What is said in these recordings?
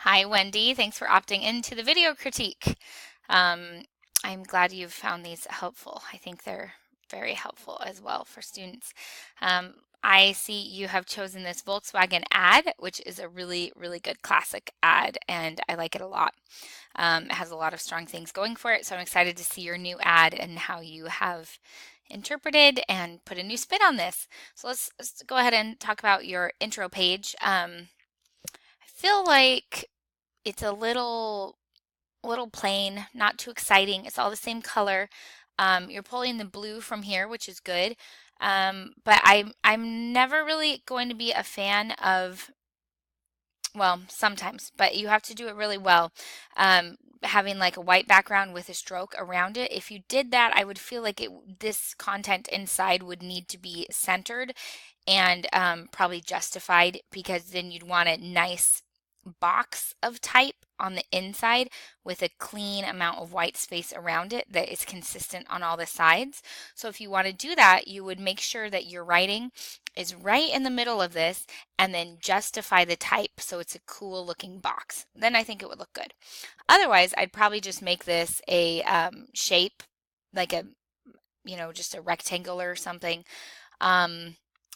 Hi, Wendy. Thanks for opting into the video critique. Um, I'm glad you've found these helpful. I think they're very helpful as well for students. Um, I see you have chosen this Volkswagen ad, which is a really, really good classic ad, and I like it a lot. It has a lot of strong things going for it, so I'm excited to see your new ad and how you have interpreted and put a new spin on this. So let's go ahead and talk about your intro page. I feel like it's a little plain, not too exciting. It's all the same color. You're pulling the blue from here, which is good. But I'm never really going to be a fan of, well, sometimes, but you have to do it really well. Having like a white background with a stroke around it. If you did that, I would feel like this content inside would need to be centered and probably justified, because then you'd want a nice box of type on the inside with a clean amount of white space around it that is consistent on all the sides. So if you want to do that, you would make sure that your writing is right in the middle of this and then justify the type so it's a cool looking box. Then I think it would look good. Otherwise, I'd probably just make this a shape, like a, just a rectangle or something. Um,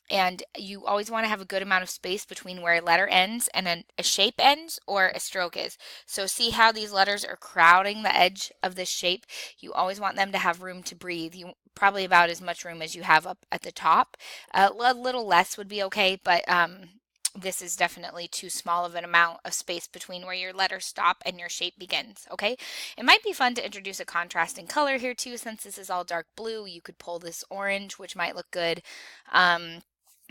and you always want to have a good amount of space between where a letter ends and a shape ends or a stroke is. So see how these letters are crowding the edge of this shape? You always want them to have room to breathe. You probably about as much room as you have up at the top. A little less would be okay, but this is definitely too small of an amount of space between where your letters stop and your shape begins, okay? It might be fun to introduce a contrasting color here too, since this is all dark blue. You could pull this orange, which might look good.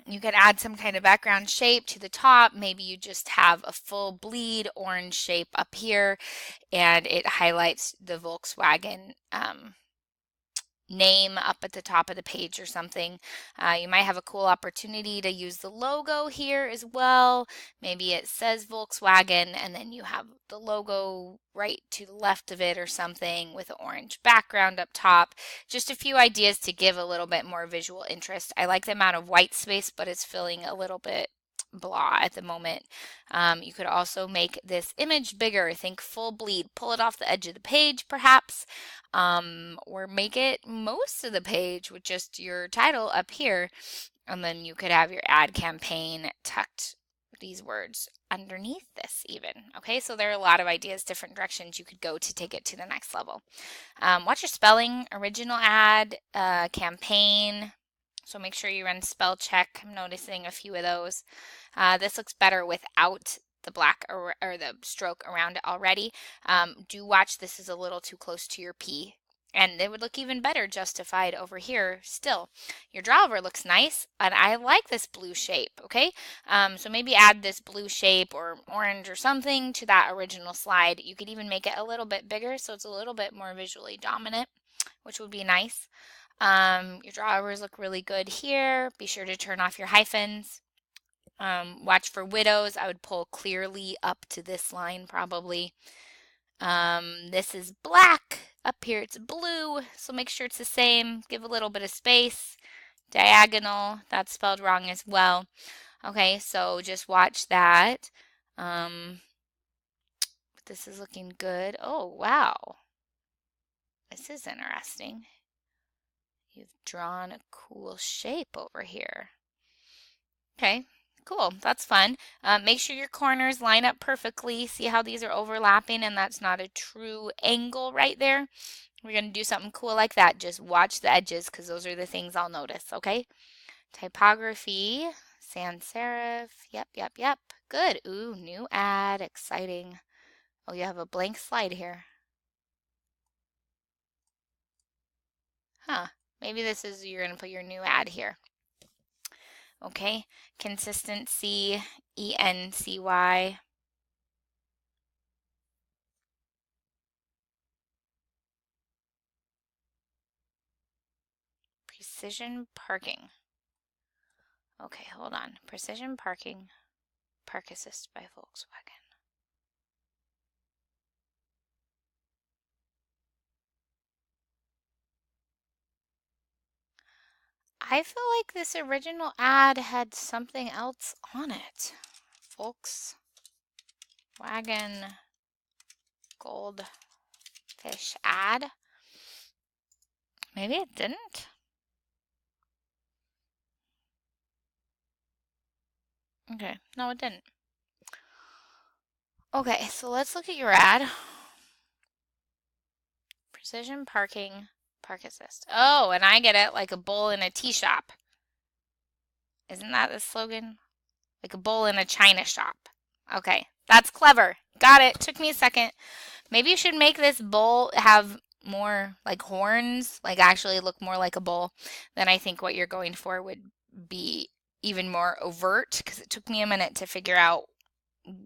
You could add some kind of background shape to the top. Maybe you just have a full bleed orange shape up here and it highlights the Volkswagen name up at the top of the page or something. You might have a cool opportunity to use the logo here as well. Maybe it says Volkswagen and then you have the logo right to the left of it or something with an orange background up top. Just a few ideas to give a little bit more visual interest. I like the amount of white space, but it's feeling a little bit blah at the moment. You could also make this image bigger. Think full bleed. Pull it off the edge of the page, perhaps, or make it most of the page with just your title up here. And then you could have your ad campaign tucked these words underneath this even. Okay, so there are a lot of ideas, different directions you could go to take it to the next level. Watch your spelling, original ad, campaign. So make sure you run spell check. I'm noticing a few of those. This looks better without the black or the stroke around it already. Do watch, this is a little too close to your P. And it would look even better justified over here still. Your drawer looks nice, and I like this blue shape, okay? So maybe add this blue shape or orange or something to that original slide. You could even make it a little bit bigger so it's a little bit more visually dominant, which would be nice. Your drawers look really good here. Be sure to turn off your hyphens. Watch for widows. I would pull clearly up to this line probably. This is black. Up here it's blue, so make sure it's the same. Give a little bit of space. Diagonal, that's spelled wrong as well. Okay, so just watch that. This is looking good. Oh, wow. This is interesting. You've drawn a cool shape over here. Okay, cool. That's fun. Make sure your corners line up perfectly. See how these are overlapping and that's not a true angle right there? We're going to do something cool like that. Just watch the edges because those are the things I'll notice, okay? Typography, sans serif. Yep, yep, yep. Good. Ooh, new ad. Exciting. Oh, you have a blank slide here. Huh. Maybe this is, you're going to put your new ad here. Okay. Consistency, ENCY. Precision parking. Okay, hold on. Precision parking. Park assist by Volkswagen. I feel like this original ad had something else on it. Volkswagen. Wagon goldfish ad. Maybe it didn't. Okay, no, it didn't. Okay, so let's look at your ad. Precision parking, park assist. Oh, and I get it, like a bull in a tea shop. Isn't that the slogan? Like a bull in a china shop. Okay, that's clever. Got it. Took me a second. Maybe you should make this bull have more like horns, like actually look more like a bull. Then I think what you're going for would be even more overt, because it took me a minute to figure out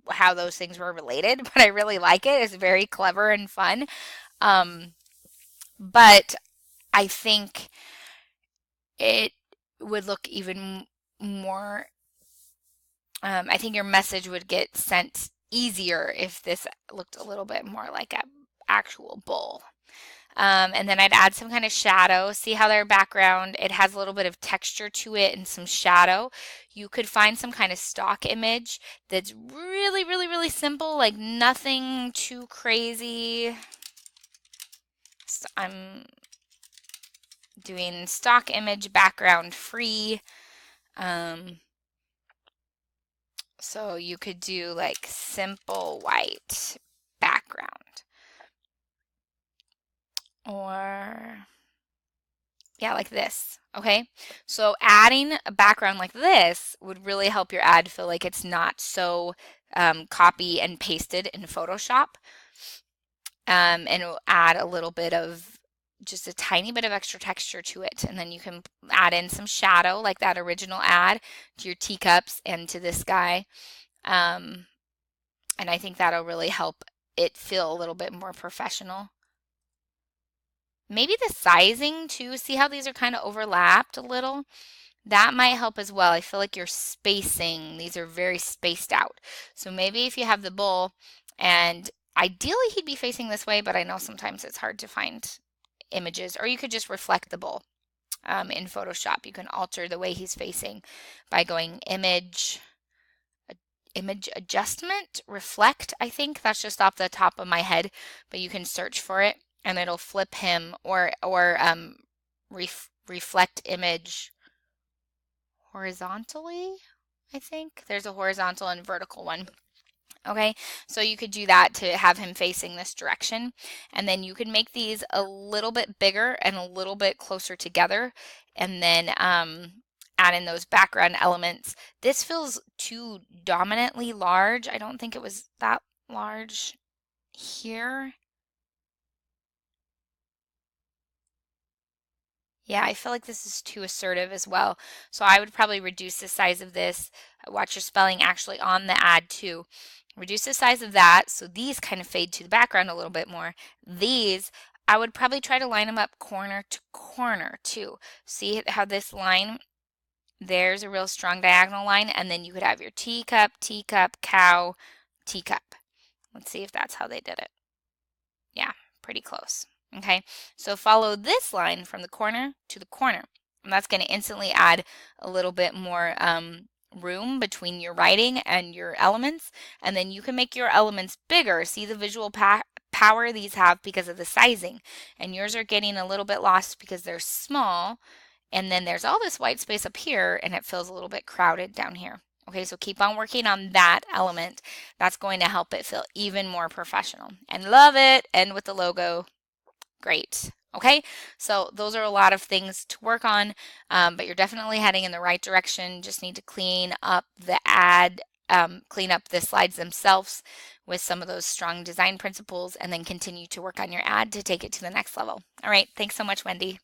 how those things were related, but I really like it. It's very clever and fun. But I think it would look even more, I think your message would get sent easier if this looked a little bit more like an actual bull. And then I'd add some kind of shadow. See how their background, it has a little bit of texture to it and some shadow. You could find some kind of stock image that's really, really, really simple, like nothing too crazy. So I'm doing stock image background free. So you could do like simple white background. Or yeah, like this. Okay, so adding a background like this would really help your ad feel like it's not so copy and pasted in Photoshop. And it'll add a little bit of just a tiny bit of extra texture to it. And then you can add in some shadow like that original ad to your teacups and to this guy. And I think that'll really help it feel a little bit more professional. Maybe the sizing too. See how these are kind of overlapped a little? That might help as well. I feel like you're spacing. These are very spaced out. So maybe if you have the bull, and ideally he'd be facing this way, but I know sometimes it's hard to find images, or you could just reflect the bull in Photoshop. You can alter the way he's facing by going image adjustment, reflect, I think. That's just off the top of my head, but you can search for it and it'll flip him, or reflect image horizontally, I think. There's a horizontal and vertical one. Okay, so you could do that to have him facing this direction. And then you could make these a little bit bigger and a little bit closer together. And then add in those background elements. This feels too dominantly large. I don't think it was that large here. Yeah, I feel like this is too assertive as well. So I would probably reduce the size of this. Watch your spelling actually on the ad too. Reduce the size of that so these kind of fade to the background a little bit more. These, I would probably try to line them up corner to corner too. See how this line, there's a real strong diagonal line, and then you could have your teacup, teacup, cow, teacup. Let's see if that's how they did it. Yeah, pretty close. Okay, so follow this line from the corner to the corner. And that's going to instantly add a little bit more room between your writing and your elements. And then you can make your elements bigger. See the visual power these have because of the sizing. And yours are getting a little bit lost because they're small. And then there's all this white space up here and it feels a little bit crowded down here. Okay, so keep on working on that element. That's going to help it feel even more professional. And love it. And with the logo, great. Okay, so those are a lot of things to work on, but you're definitely heading in the right direction. Just need to clean up the ad, clean up the slides themselves with some of those strong design principles, and then continue to work on your ad to take it to the next level. All right, thanks so much, Wendy.